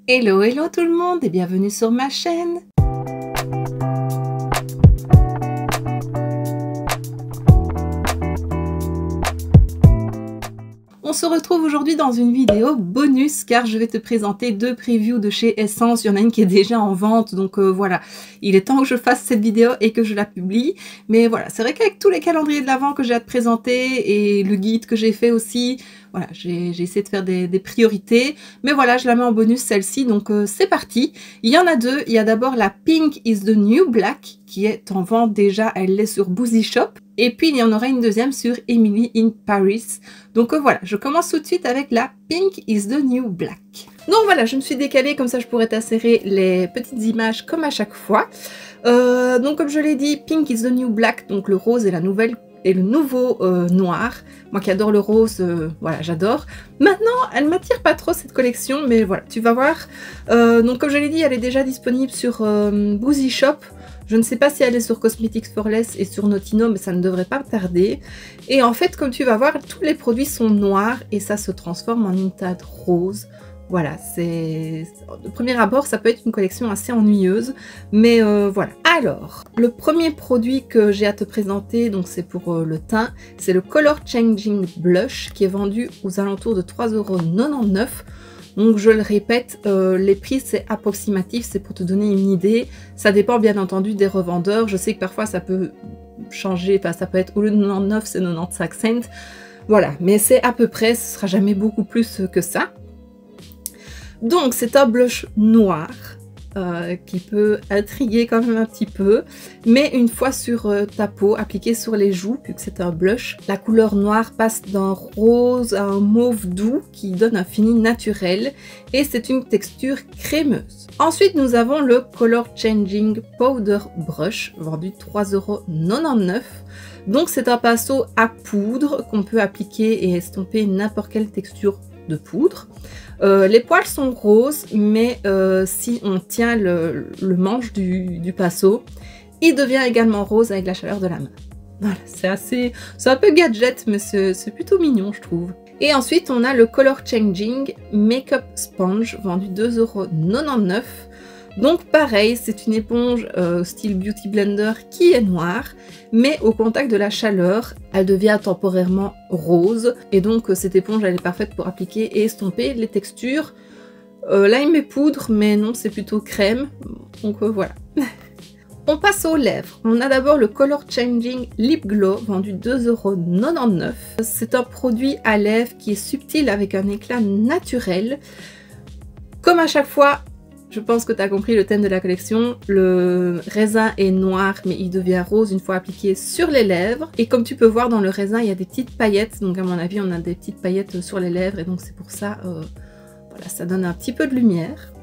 Hello, hello tout le monde et bienvenue sur ma chaîne. On se retrouve aujourd'hui dans une vidéo bonus car je vais te présenter deux previews de chez Essence. Il y en a une qui est déjà en vente, donc voilà, il est temps que je fasse cette vidéo et que je la publie. Mais voilà, c'est vrai qu'avec tous les calendriers de l'Avent que j'ai à te présenter et le guide que j'ai fait aussi, voilà, j'ai essayé de faire des priorités. Mais voilà, je la mets en bonus celle-ci, donc c'est parti. Il y en a deux. Il y a d'abord la Pink is the New Black qui est en vente déjà, elle est sur Boozy Shop. Et puis il y en aura une deuxième sur Emily in Paris. Donc voilà, je commence tout de suite avec la Pink is the New Black. Donc voilà, je me suis décalée, comme ça je pourrais t'insérer les petites images comme à chaque fois. Donc comme je l'ai dit, Pink is the New Black, donc le rose est la nouvelle et le nouveau noir. Moi qui adore le rose, voilà, j'adore. Maintenant, elle ne m'attire pas trop cette collection, mais voilà, tu vas voir. Donc comme je l'ai dit, elle est déjà disponible sur Boozy Shop. Je ne sais pas si elle est sur Cosmetics for Less et sur Notino, mais ça ne devrait pas tarder. Et en fait, comme tu vas voir, tous les produits sont noirs et ça se transforme en une teinte rose. Voilà, c'est... De premier abord, ça peut être une collection assez ennuyeuse, mais voilà. Alors, le premier produit que j'ai à te présenter, donc c'est pour le teint, c'est le Color Changing Blush qui est vendu aux alentours de 3,99 €. Donc je le répète, les prix c'est approximatif, c'est pour te donner une idée. Ça dépend bien entendu des revendeurs. Je sais que parfois ça peut changer, enfin ça peut être au lieu de 99 c'est 95 cents. Voilà, mais c'est à peu près, ce sera jamais beaucoup plus que ça. Donc c'est un blush noir qui peut intriguer quand même un petit peu, mais une fois sur ta peau, appliqué sur les joues, vu que c'est un blush, la couleur noire passe d'un rose à un mauve doux qui donne un fini naturel et c'est une texture crémeuse. Ensuite nous avons le Color Changing Powder Brush vendu 3,99 €. Donc c'est un pinceau à poudre qu'on peut appliquer et estomper n'importe quelle texture de poudre. Les poils sont roses, mais si on tient le manche du pinceau, il devient également rose avec la chaleur de la main. Voilà, c'est un peu gadget, mais c'est plutôt mignon, je trouve. Et ensuite, on a le Color Changing Makeup Sponge, vendu 2,99 €. Donc pareil, c'est une éponge style Beauty Blender qui est noire, mais au contact de la chaleur, elle devient temporairement rose. Et donc cette éponge, elle est parfaite pour appliquer et estomper les textures. Là, il met poudre, mais non, c'est plutôt crème. Donc voilà. On passe aux lèvres. On a d'abord le Color Changing Lip Glow, vendu 2,99 €. C'est un produit à lèvres qui est subtil avec un éclat naturel. Comme à chaque fois, je pense que tu as compris le thème de la collection. Le raisin est noir, mais il devient rose une fois appliqué sur les lèvres. Et comme tu peux voir dans le raisin, il y a des petites paillettes. Donc à mon avis, on a des petites paillettes sur les lèvres. Et donc c'est pour ça, voilà, ça donne un petit peu de lumière.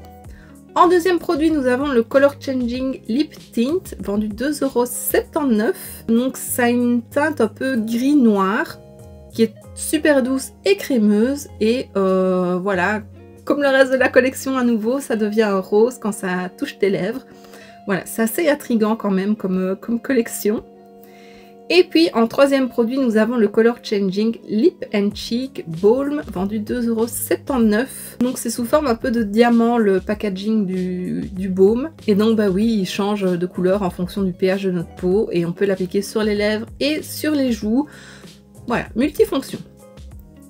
En deuxième produit, nous avons le Color Changing Lip Tint, vendu 2,79 €. Donc ça a une teinte un peu gris-noir, qui est super douce et crémeuse. Et voilà. Comme le reste de la collection à nouveau, ça devient un rose quand ça touche tes lèvres. Voilà, c'est assez intriguant quand même comme collection. Et puis en troisième produit, nous avons le Color Changing Lip and Cheek Balm, vendu 2,79 €. Donc c'est sous forme un peu de diamant le packaging du baume. Et donc bah oui, il change de couleur en fonction du pH de notre peau. Et on peut l'appliquer sur les lèvres et sur les joues. Voilà, multifonction.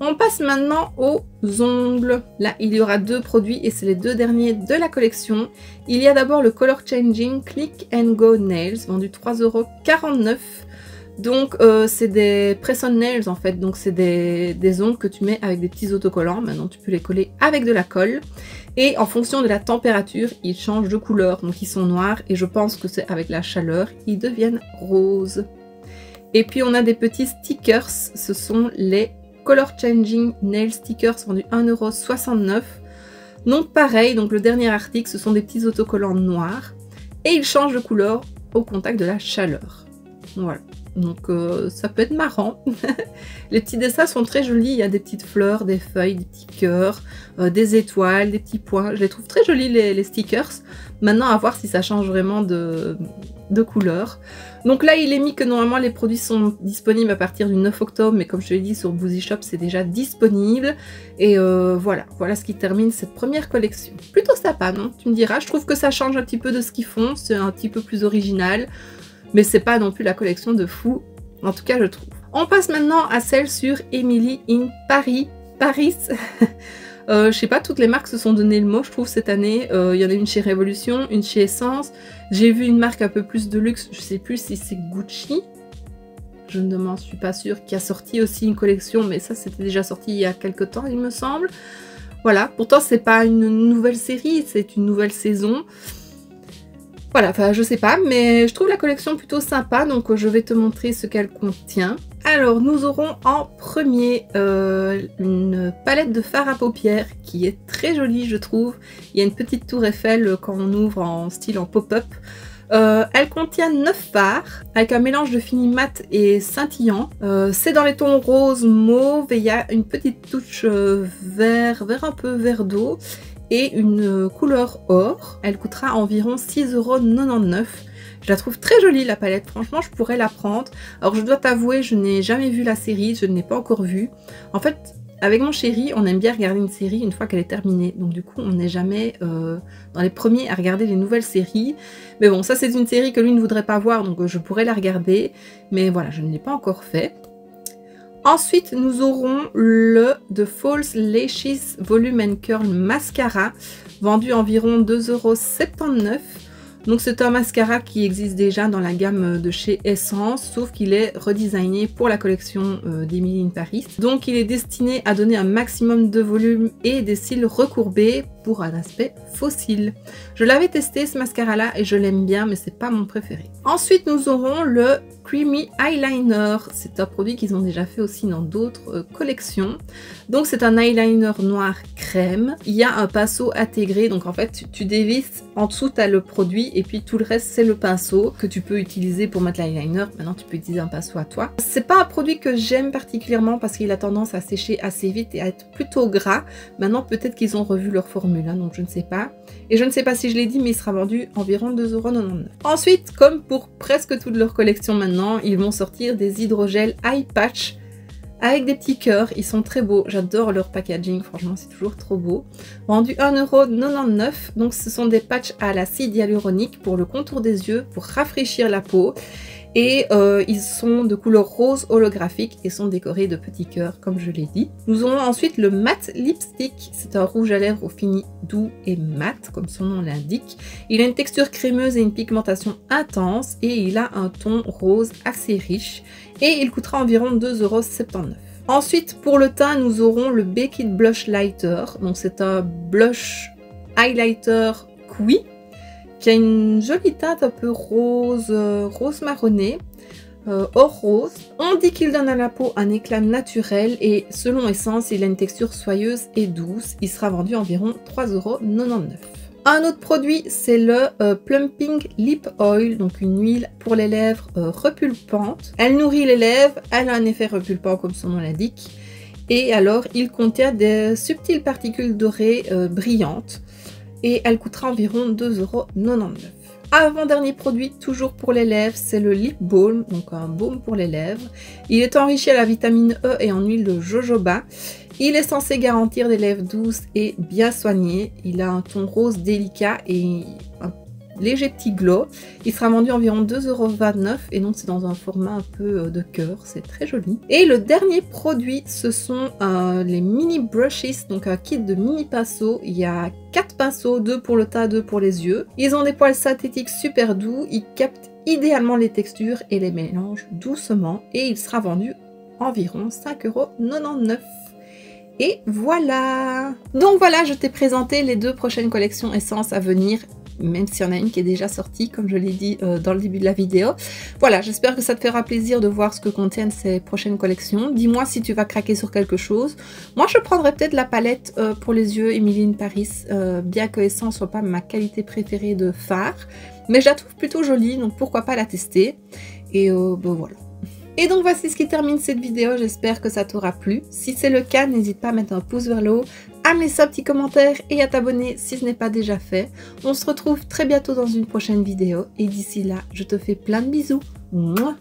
On passe maintenant aux ongles. Là, il y aura deux produits et c'est les deux derniers de la collection. Il y a d'abord le Color Changing Click and Go Nails, vendu 3,49 €. Donc, c'est des press-on nails en fait. Donc, c'est des ongles que tu mets avec des petits autocollants. Maintenant, tu peux les coller avec de la colle. Et en fonction de la température, ils changent de couleur. Donc, ils sont noirs et je pense que c'est avec la chaleur, ils deviennent roses. Et puis, on a des petits stickers. Ce sont les Color Changing Nail Stickers vendus 1,69 €. Donc pareil, donc le dernier article, ce sont des petits autocollants noirs et ils changent de couleur au contact de la chaleur. Voilà. Donc ça peut être marrant. Les petits dessins sont très jolis, il y a des petites fleurs, des feuilles, des petits cœurs, des étoiles, des petits points. Je les trouve très jolis les stickers. Maintenant à voir si ça change vraiment de couleur. Donc là il est mis que normalement les produits sont disponibles à partir du 9 octobre, mais comme je te l'ai dit sur Boozy Shop c'est déjà disponible. Et voilà ce qui termine cette première collection. Plutôt sympa, non? Tu me diras, je trouve que ça change un petit peu de ce qu'ils font, c'est un petit peu plus original. Mais c'est pas non plus la collection de fou, en tout cas je trouve. On passe maintenant à celle sur Emily in Paris. Je sais pas, toutes les marques se sont donné le mot, je trouve, cette année. Il y en a une chez Révolution, une chez Essence. J'ai vu une marque un peu plus de luxe, je sais plus si c'est Gucci. Je ne m'en suis pas sûre, qui a sorti aussi une collection, mais ça c'était déjà sorti il y a quelques temps, il me semble. Voilà, pourtant c'est pas une nouvelle série, c'est une nouvelle saison. Voilà, enfin je sais pas, mais je trouve la collection plutôt sympa, donc je vais te montrer ce qu'elle contient. Alors nous aurons en premier une palette de fard à paupières qui est très jolie je trouve. Il y a une petite tour Eiffel quand on ouvre en style en pop-up. Elle contient 9 fards avec un mélange de fini mat et scintillant. C'est dans les tons rose, mauve et il y a une petite touche vert un peu vert d'eau. Et une couleur or. Elle coûtera environ 6,99 €. Je la trouve très jolie la palette, franchement je pourrais la prendre. Alors je dois t'avouer, je n'ai jamais vu la série, je ne l'ai pas encore vue. En fait, avec mon chéri, on aime bien regarder une série une fois qu'elle est terminée. Donc du coup, on n'est jamais dans les premiers à regarder les nouvelles séries. Mais bon, ça c'est une série que lui ne voudrait pas voir, donc je pourrais la regarder. Mais voilà, je ne l'ai pas encore fait. Ensuite, nous aurons le The False Lashes Volume and Curl Mascara, vendu environ 2,79 €. Donc c'est un mascara qui existe déjà dans la gamme de chez Essence, sauf qu'il est redesigné pour la collection d'Emily in Paris. Donc il est destiné à donner un maximum de volume et des cils recourbés pour un aspect faux cils. Je l'avais testé ce mascara là et je l'aime bien, mais c'est pas mon préféré. Ensuite nous aurons le Creamy Eyeliner. C'est un produit qu'ils ont déjà fait aussi dans d'autres collections. Donc c'est un eyeliner noir crème. Il y a un pinceau intégré, donc en fait tu dévisses, en dessous tu as le produit et puis tout le reste c'est le pinceau que tu peux utiliser pour mettre l'eyeliner. Maintenant tu peux utiliser un pinceau à toi. C'est pas un produit que j'aime particulièrement parce qu'il a tendance à sécher assez vite et à être plutôt gras. Maintenant peut-être qu'ils ont revu leur formule, hein, donc je ne sais pas. Et je ne sais pas si je l'ai dit, mais il sera vendu environ 2,99 €. Ensuite, comme pour presque toute leur collection maintenant, ils vont sortir des hydrogels eye patch avec des petits cœurs. Ils sont très beaux, j'adore leur packaging, franchement c'est toujours trop beau. Vendu 1,99 €, donc ce sont des patchs à l'acide hyaluronique pour le contour des yeux, pour rafraîchir la peau. Et ils sont de couleur rose holographique et sont décorés de petits cœurs comme je l'ai dit. Nous aurons ensuite le Matte Lipstick. C'est un rouge à lèvres au fini doux et mat comme son nom l'indique. Il a une texture crémeuse et une pigmentation intense et il a un ton rose assez riche et il coûtera environ 2,79 €. Ensuite pour le teint nous aurons le Baked Blush Lighter. Donc c'est un blush highlighter Kui qui a une jolie teinte un peu rose, rose marronné, or rose. On dit qu'il donne à la peau un éclat naturel et selon Essence, il a une texture soyeuse et douce. Il sera vendu environ 3,99 €. Un autre produit, c'est le Plumping Lip Oil, donc une huile pour les lèvres repulpante. Elle nourrit les lèvres, elle a un effet repulpant comme son nom l'indique. Et alors, il contient des subtiles particules dorées brillantes. Et elle coûtera environ 2,99 €. Avant-dernier produit, toujours pour les lèvres, c'est le Lip Balm, donc un baume pour les lèvres. Il est enrichi à la vitamine E et en huile de jojoba. Il est censé garantir des lèvres douces et bien soignées. Il a un ton rose délicat et un léger petit glow. Il sera vendu environ 2,29 € et donc c'est dans un format un peu de cœur, c'est très joli. Et le dernier produit, ce sont les mini brushes, donc un kit de mini pinceaux. Il y a 4 pinceaux, 2 pour le teint, 2 pour les yeux. Ils ont des poils synthétiques super doux, ils captent idéalement les textures et les mélangent doucement et il sera vendu environ 5,99 €. Et voilà! Donc voilà, je t'ai présenté les 2 prochaines collections Essence à venir, même s'il y en a une qui est déjà sortie, comme je l'ai dit dans le début de la vidéo. Voilà, j'espère que ça te fera plaisir de voir ce que contiennent ces prochaines collections. Dis-moi si tu vas craquer sur quelque chose. Moi, je prendrais peut-être la palette pour les yeux Emily in Paris, bien que Essence soit pas ma qualité préférée de fard. Mais je la trouve plutôt jolie, donc pourquoi pas la tester. Et bon voilà. Et donc voici ce qui termine cette vidéo, j'espère que ça t'aura plu. Si c'est le cas, n'hésite pas à mettre un pouce vers le haut, à me laisser un petit commentaire et à t'abonner si ce n'est pas déjà fait. On se retrouve très bientôt dans une prochaine vidéo et d'ici là, je te fais plein de bisous. Mouah.